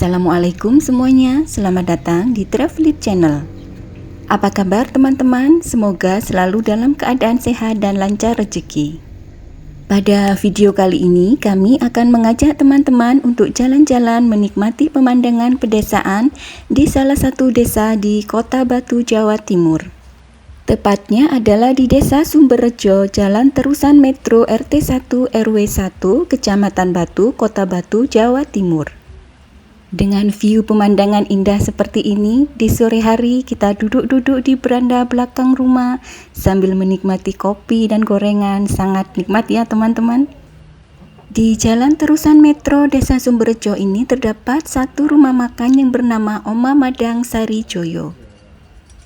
Assalamualaikum semuanya, selamat datang di Travelip Channel. Apa kabar teman-teman? Semoga selalu dalam keadaan sehat dan lancar rezeki. Pada video kali ini kami akan mengajak teman-teman untuk jalan-jalan menikmati pemandangan pedesaan di salah satu desa di Kota Batu, Jawa Timur. Tepatnya adalah di Desa Sumberrejo, Jalan Terusan Metro RT 1 RW 1, Kecamatan Batu, Kota Batu, Jawa Timur. Dengan view pemandangan indah seperti ini, di sore hari kita duduk-duduk di beranda belakang rumah sambil menikmati kopi dan gorengan. Sangat nikmat ya teman-teman. Di Jalan Terusan Metro Desa Sumberrejo ini terdapat satu rumah makan yang bernama Oma Madang Sari Joyo.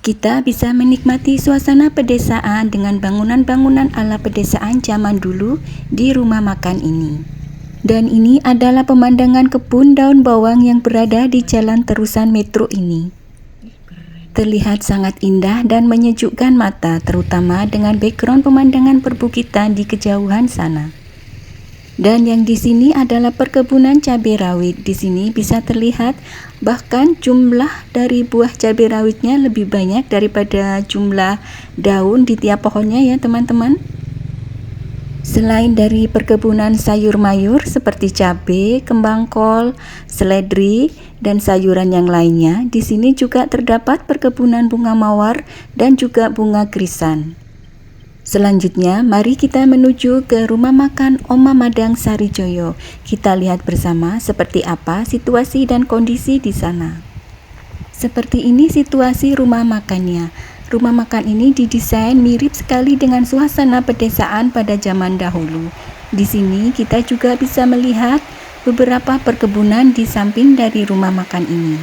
Kita bisa menikmati suasana pedesaan dengan bangunan-bangunan ala pedesaan zaman dulu di rumah makan ini. Dan ini adalah pemandangan kebun daun bawang yang berada di Jalan Terusan Metro ini. Terlihat sangat indah dan menyejukkan mata, terutama dengan background pemandangan perbukitan di kejauhan sana. Dan yang di sini adalah perkebunan cabai rawit. Di sini bisa terlihat bahkan jumlah dari buah cabai rawitnya lebih banyak daripada jumlah daun di tiap pohonnya ya teman-teman. Selain dari perkebunan sayur mayur seperti cabai, kembang kol, seledri, dan sayuran yang lainnya, di sini juga terdapat perkebunan bunga mawar dan juga bunga krisan. Selanjutnya, mari kita menuju ke rumah makan Oma Madang Sari Joyo. Kita lihat bersama seperti apa situasi dan kondisi di sana. Seperti ini situasi rumah makannya. Rumah makan ini didesain mirip sekali dengan suasana pedesaan pada zaman dahulu. Di sini kita juga bisa melihat beberapa perkebunan di samping dari rumah makan ini.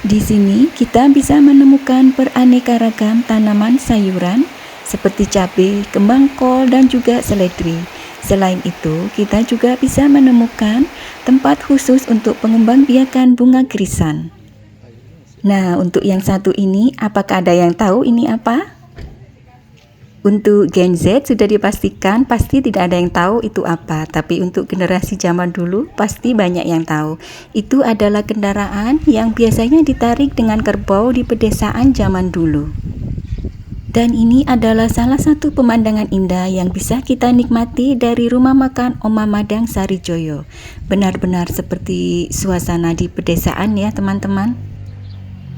Di sini kita bisa menemukan beraneka ragam tanaman sayuran seperti cabai, kembang kol, dan juga seledri. Selain itu, kita juga bisa menemukan tempat khusus untuk pengembangbiakan bunga krisan. Nah, untuk yang satu ini, apakah ada yang tahu ini apa? Untuk Gen Z sudah dipastikan pasti tidak ada yang tahu itu apa. Tapi untuk generasi zaman dulu pasti banyak yang tahu. Itu adalah kendaraan yang biasanya ditarik dengan kerbau di pedesaan zaman dulu. Dan ini adalah salah satu pemandangan indah yang bisa kita nikmati dari rumah makan Oma Madang Sari Joyo. Benar-benar seperti suasana di pedesaan ya teman-teman.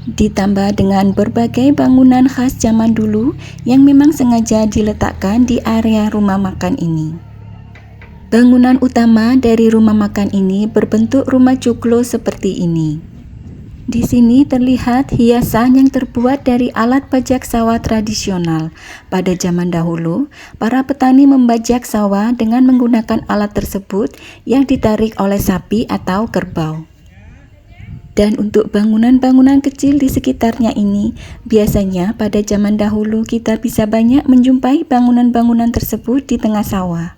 Ditambah dengan berbagai bangunan khas zaman dulu yang memang sengaja diletakkan di area rumah makan ini. Bangunan utama dari rumah makan ini berbentuk rumah joglo seperti ini. Di sini terlihat hiasan yang terbuat dari alat bajak sawah tradisional. Pada zaman dahulu, para petani membajak sawah dengan menggunakan alat tersebut yang ditarik oleh sapi atau kerbau. Dan untuk bangunan-bangunan kecil di sekitarnya ini, biasanya pada zaman dahulu kita bisa banyak menjumpai bangunan-bangunan tersebut di tengah sawah.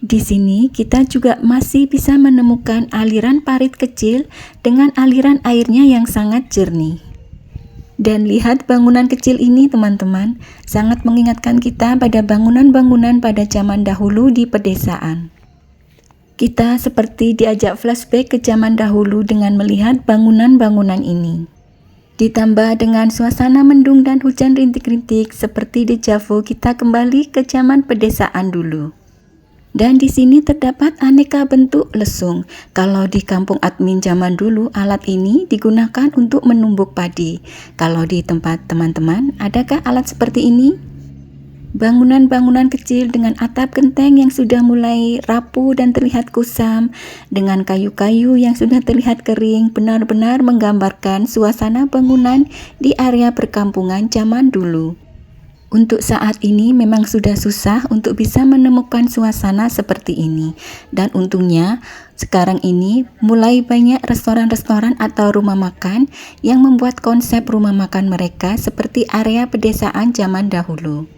Di sini kita juga masih bisa menemukan aliran parit kecil dengan aliran airnya yang sangat jernih. Dan lihat bangunan kecil ini teman-teman, sangat mengingatkan kita pada bangunan-bangunan pada zaman dahulu di pedesaan. Kita seperti diajak flashback ke zaman dahulu dengan melihat bangunan-bangunan ini. Ditambah dengan suasana mendung dan hujan rintik-rintik seperti deja vu, kita kembali ke zaman pedesaan dulu. Dan di sini terdapat aneka bentuk lesung. Kalau di kampung admin zaman dulu, alat ini digunakan untuk menumbuk padi. Kalau di tempat teman-teman, adakah alat seperti ini? Bangunan-bangunan kecil dengan atap genteng yang sudah mulai rapuh dan terlihat kusam, dengan kayu-kayu yang sudah terlihat kering, benar-benar menggambarkan suasana bangunan di area perkampungan zaman dulu. Untuk saat ini memang sudah susah untuk bisa menemukan suasana seperti ini. Dan untungnya sekarang ini mulai banyak restoran-restoran atau rumah makan yang membuat konsep rumah makan mereka seperti area pedesaan zaman dahulu.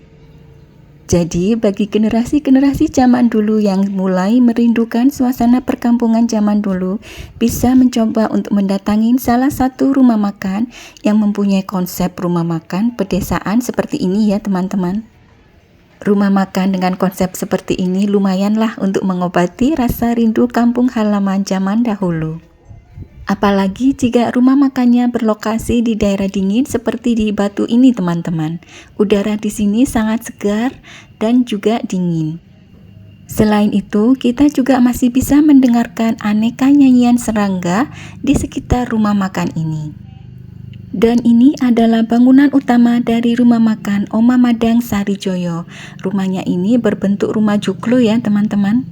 Jadi bagi generasi-generasi zaman dulu yang mulai merindukan suasana perkampungan zaman dulu, bisa mencoba untuk mendatangi salah satu rumah makan yang mempunyai konsep rumah makan pedesaan seperti ini ya teman-teman. Rumah makan dengan konsep seperti ini lumayanlah untuk mengobati rasa rindu kampung halaman zaman dahulu. Apalagi jika rumah makannya berlokasi di daerah dingin seperti di Batu ini teman-teman. Udara di sini sangat segar dan juga dingin. Selain itu, kita juga masih bisa mendengarkan aneka nyanyian serangga di sekitar rumah makan ini. Dan ini adalah bangunan utama dari rumah makan Oma Madang Sarijoyo. Rumahnya ini berbentuk rumah joglo ya teman-teman.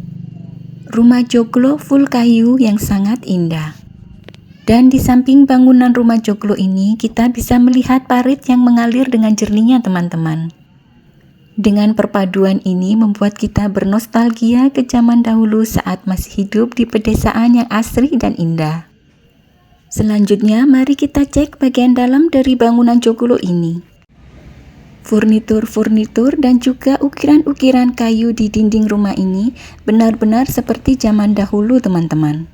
Rumah joglo full kayu yang sangat indah. Dan di samping bangunan rumah joglo ini, kita bisa melihat parit yang mengalir dengan jernihnya teman-teman. Dengan perpaduan ini membuat kita bernostalgia ke zaman dahulu saat masih hidup di pedesaan yang asri dan indah. Selanjutnya, mari kita cek bagian dalam dari bangunan joglo ini. Furnitur-furnitur dan juga ukiran-ukiran kayu di dinding rumah ini benar-benar seperti zaman dahulu teman-teman.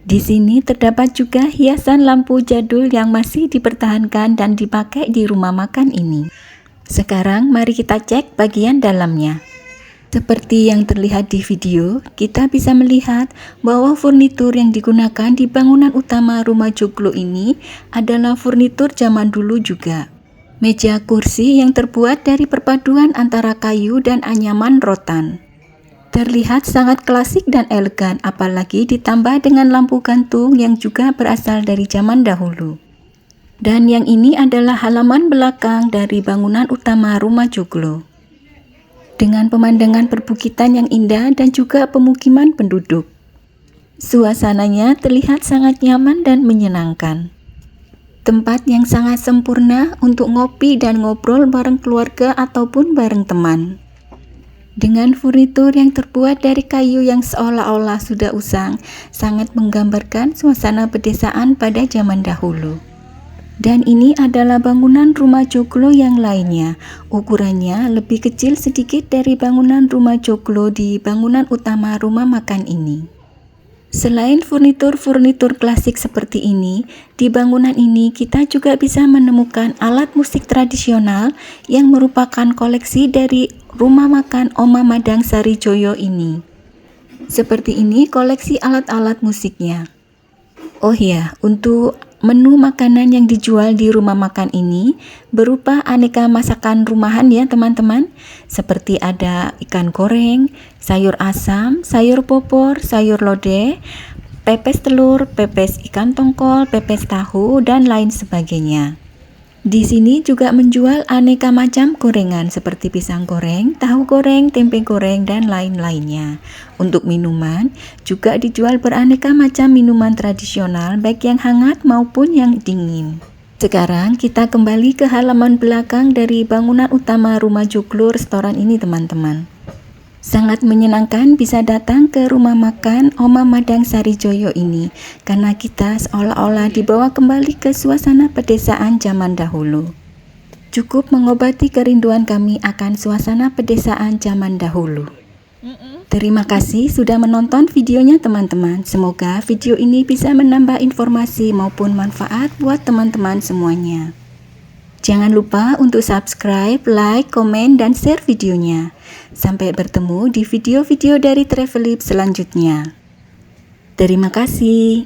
Di sini terdapat juga hiasan lampu jadul yang masih dipertahankan dan dipakai di rumah makan ini. Sekarang mari kita cek bagian dalamnya. Seperti yang terlihat di video, kita bisa melihat bahwa furnitur yang digunakan di bangunan utama rumah joglo ini adalah furnitur zaman dulu juga. Meja kursi yang terbuat dari perpaduan antara kayu dan anyaman rotan. Terlihat sangat klasik dan elegan, apalagi ditambah dengan lampu gantung yang juga berasal dari zaman dahulu. Dan yang ini adalah halaman belakang dari bangunan utama rumah joglo. Dengan pemandangan perbukitan yang indah dan juga pemukiman penduduk. Suasananya terlihat sangat nyaman dan menyenangkan. Tempat yang sangat sempurna untuk ngopi dan ngobrol bareng keluarga ataupun bareng teman. Dengan furnitur yang terbuat dari kayu yang seolah-olah sudah usang, sangat menggambarkan suasana pedesaan pada zaman dahulu. Dan ini adalah bangunan rumah joglo yang lainnya. Ukurannya lebih kecil sedikit dari bangunan rumah joglo di bangunan utama rumah makan ini. Selain furnitur-furnitur klasik seperti ini, di bangunan ini kita juga bisa menemukan alat musik tradisional yang merupakan koleksi dari rumah makan Oma Madang Sarijoyo ini. Seperti ini koleksi alat-alat musiknya. Oh ya, untuk menu makanan yang dijual di rumah makan ini berupa aneka masakan rumahan ya teman-teman. Seperti ada ikan goreng, sayur asam, sayur popor, sayur lodeh, pepes telur, pepes ikan tongkol, pepes tahu, dan lain sebagainya. Di sini juga menjual aneka macam gorengan seperti pisang goreng, tahu goreng, tempe goreng, dan lain-lainnya. Untuk minuman, juga dijual beraneka macam minuman tradisional baik yang hangat maupun yang dingin. Sekarang kita kembali ke halaman belakang dari bangunan utama rumah joglo restoran ini teman-teman. Sangat menyenangkan bisa datang ke rumah makan Oma Madang Sarijoyo ini karena kita seolah-olah dibawa kembali ke suasana pedesaan zaman dahulu. Cukup mengobati kerinduan kami akan suasana pedesaan zaman dahulu. Terima kasih sudah menonton videonya teman-teman. Semoga video ini bisa menambah informasi maupun manfaat buat teman-teman semuanya. Jangan lupa untuk subscribe, like, komen, dan share videonya. Sampai bertemu di video-video dari Travelip selanjutnya. Terima kasih.